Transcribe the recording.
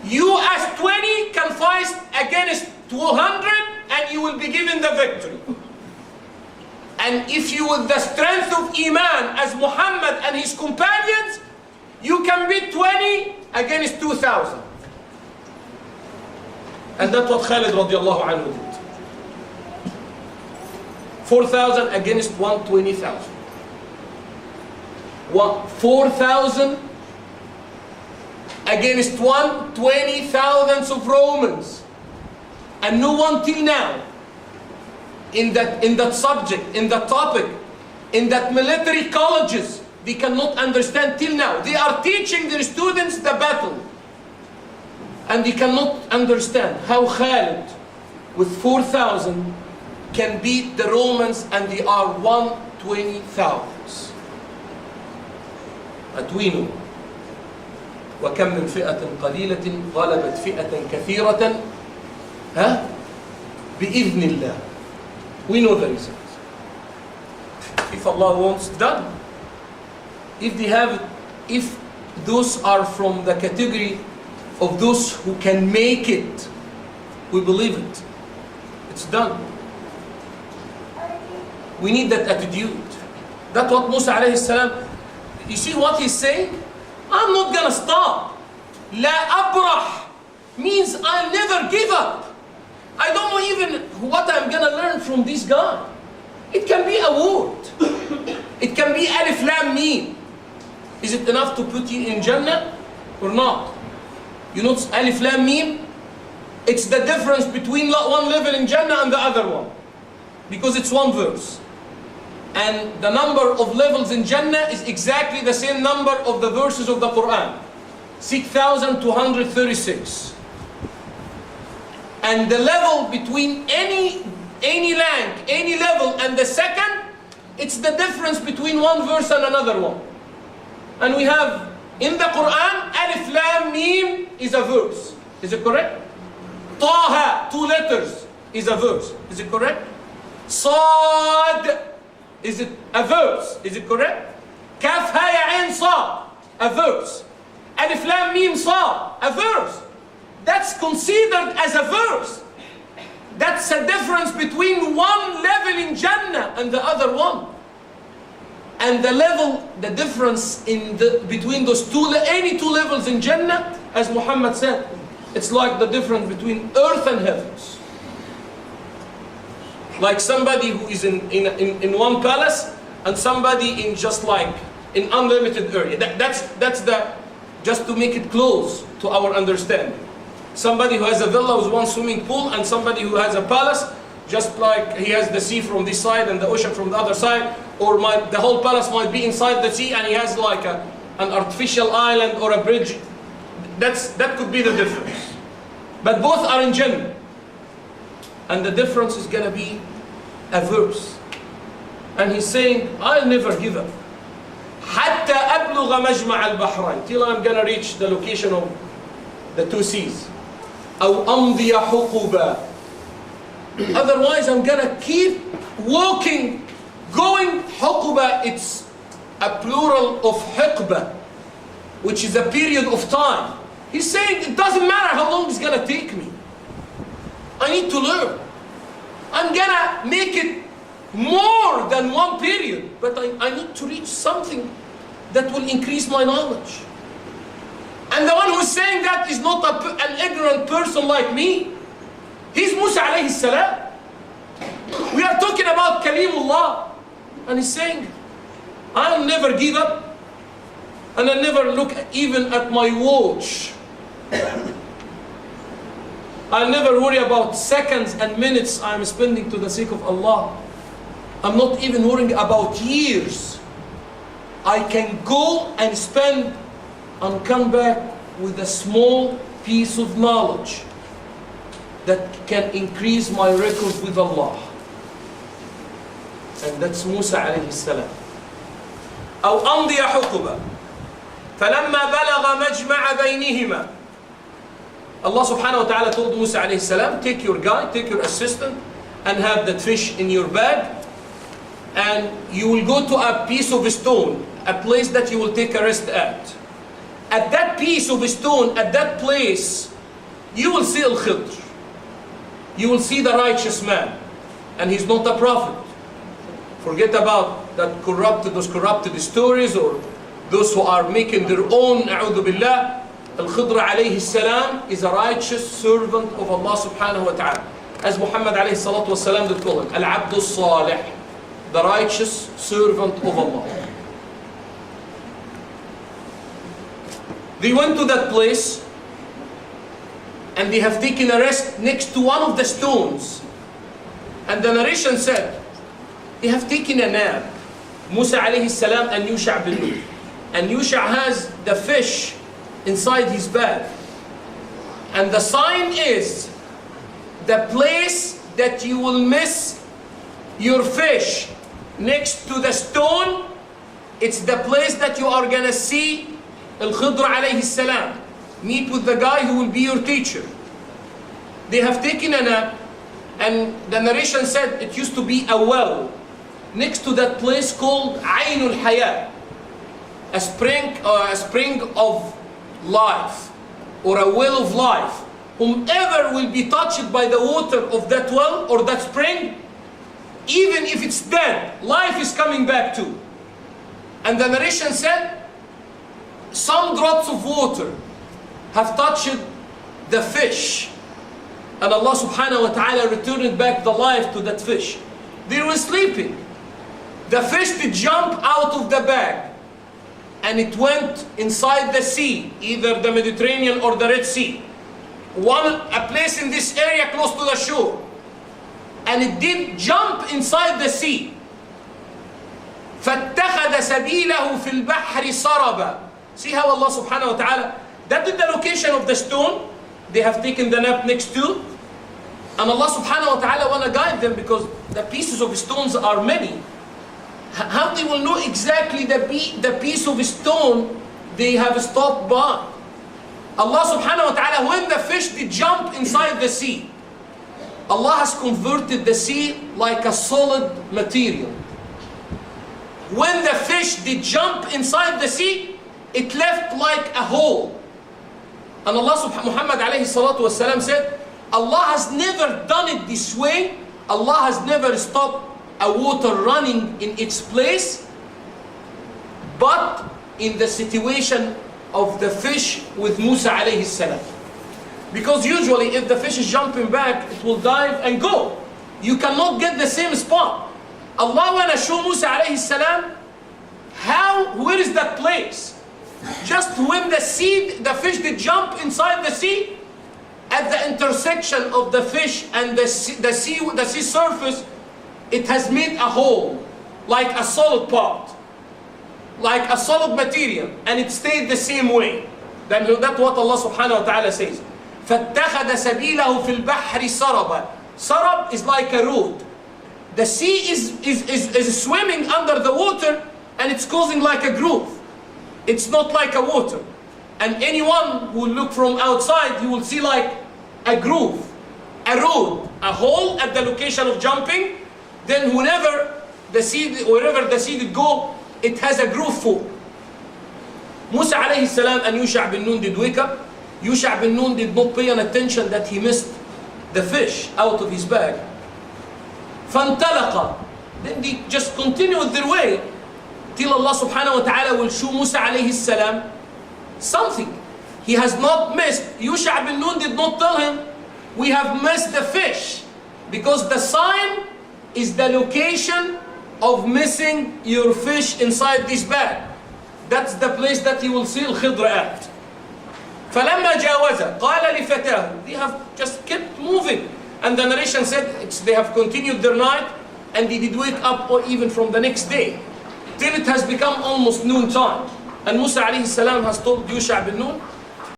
You as 20 can fight against 200 and you will be given the victory. And if you with the strength of Iman as Muhammad and his companions, you can beat 20 against 2,000. And that's what Khalid radiallahu anhu did. 4,000 against 120,000. 4,000 against 120,000 of Romans. And no one till now in that subject, in that topic, in that military colleges, they cannot understand till now. They are teaching their students the battle. And they cannot understand how Khalid with 4,000 can beat the Romans and they are 120,000. But we know وكم من فئة قليلة غلبت فئة كثيرة بإذن الله. We know the result. If Allah wants, done. If those are from the category of those who can make it, we believe it. It's done. We need that attitude. That's what Musa alayhi salam, you see what he's saying? I'm not gonna stop. La abrah means I'll never give up. I don't know even what I'm gonna learn from this guy. It can be a word. It can be alif lam mim. Is it enough to put you in Jannah or not? You know alif lam mim? It's the difference between one level in Jannah and the other one. Because it's one verse. And the number of levels in Jannah is exactly the same number of the verses of the Quran. 6,236. And the level between any rank, any level and the second, it's the difference between one verse and another one. And we have in the Quran, alif lam mim is a verse. Is it correct? Taha, 2 letters, is a verse. Is it correct? Sad, is it a verse? Is it correct? Kaf ha ya ain sa, a verse. Alif lam mim sa, a verse. That's considered as a verse. That's a difference between one level in Jannah and the other one. And the difference between those any two levels in Jannah, as Muhammad said, it's like the difference between earth and heavens. Like somebody who is in one palace and somebody in just like in unlimited area. That's just to make it close to our understanding. Somebody who has a villa with one swimming pool and somebody who has a palace, just like he has the sea from this side and the ocean from the other side, or the whole palace might be inside the sea and he has like an artificial island or a bridge. That could be the difference. But both are in Jannah. And the difference is going to be a verse. And he's saying, I'll never give up. حتى أبلغ مجمع البحرين, till I'm going to reach the location of the 2 seas. أو أمضي حقبا. Otherwise I'm going to keep walking, going. حقبة, it's a plural of حقبة, which is a period of time. He's saying it doesn't matter how long it's going to take me. I need to learn. I'm going to make it more than one period, but I need to reach something that will increase my knowledge. And the one who's saying that is not an ignorant person like me. He's Musa alayhi salam. We are talking about Kalimullah. And he's saying, I'll never give up. And I'll never look even at my watch. I'll never worry about seconds and minutes I'm spending to the sake of Allah. I'm not even worrying about years. I can go and spend and come back with a small piece of knowledge that can increase my record with Allah. And that's Musa alayhi salam. أو أمضي حقبا فلما بلغ مجمع بينهما. Allah subhanahu wa ta'ala told Musa alayhi salam, take your guide, take your assistant and have that fish in your bag, and you will go to a piece of stone, a place that you will take a rest at. At that piece of stone, at that place, you will see Al-Khidr. You will see the righteous man. And he's not a prophet. Forget about those corrupted stories or those who are making their own, a'udhu billah. Al-Khidr alayhi salam is a righteous servant of Allah subhanahu wa ta'ala. As Muhammad alayhi salatu wa salam did call him, Al-Abdu Salih, the righteous servant of Allah. They went to that place and they have taken a rest next to one of the stones. And the narration said, they have taken a nap. Musa alayhi salam and Yusha bin Nun. And Yusha has the fish inside his bag. And the sign is, the place that you will miss your fish next to the stone, it's the place that you are gonna see Al-Khidr alayhi salam meet with the guy who will be your teacher. They have taken a nap, and the narration said it used to be a well next to that place called Aynul Hayat, a spring of life, or a well of life. Whomever will be touched by the water of that well or that spring, even if it's dead, life is coming back to. And the narration said, some drops of water have touched the fish, and Allah subhanahu wa ta'ala returned back the life to that fish. They were sleeping. The fish did jump out of the bag, and it went inside the sea, either the Mediterranean or the Red Sea. A place in this area close to the shore. And it did jump inside the sea. فَاتَّخَذَ سَبِيلَهُ فِي الْبَحْرِ سَرَبًا. See how Allah subhanahu wa ta'ala, that is the location of the stone they have taken the nap next to. And Allah subhanahu wa ta'ala want to guide them, because the pieces of stones are many. How they will know exactly the piece of stone they have stopped by? Allah subhanahu wa ta'ala, when the fish did jump inside the sea, Allah has converted the sea like a solid material. When the fish did jump inside the sea, it left like a hole. And Muhammad alayhi salatu wasalam said, Allah has never done it this way. Allah has never stopped a water running in its place, but in the situation of the fish with Musa alayhi salam. Because usually if the fish is jumping back, it will dive and go. You cannot get the same spot. Allah wanna show Musa alayhi salam where is that place? Just when the fish did jump inside the sea, at the intersection of the fish and the sea surface, it has made a hole, like a solid part, like a solid material, and it stayed the same way. That's what Allah subhanahu wa ta'ala says. فَاتَّخَذَ سَبِيلَهُ فِي الْبَحْرِ سَرَبًا. Sarab is like a road. The sea is swimming under the water, and it's causing like a groove. It's not like a water. And anyone who will look from outside, you will see like a groove, a road, a hole at the location of jumping. Then wherever the seed did go, it has a groove for. Musa alayhi salam and Yusha bin Nun did wake up. Yusha bin Nun did not pay an attention that he missed the fish out of his bag. فَانْتَلَقَ. Then they just continued their way till Allah subhanahu wa ta'ala will show Musa alayhi salam something. He has not missed. Yusha bin Nun did not tell him, we have missed the fish, because the sign is the location of missing your fish inside this bag. That's the place that you will see Al-Khidr at. فَلَمَّا جَاوَزَ قَالَ لِفَتَاهُ. They have just kept moving. And the narration said they have continued their night, and they did wake up or even from the next day, till it has become almost noon time. And Musa alayhi salam has told Yusha bin Nun,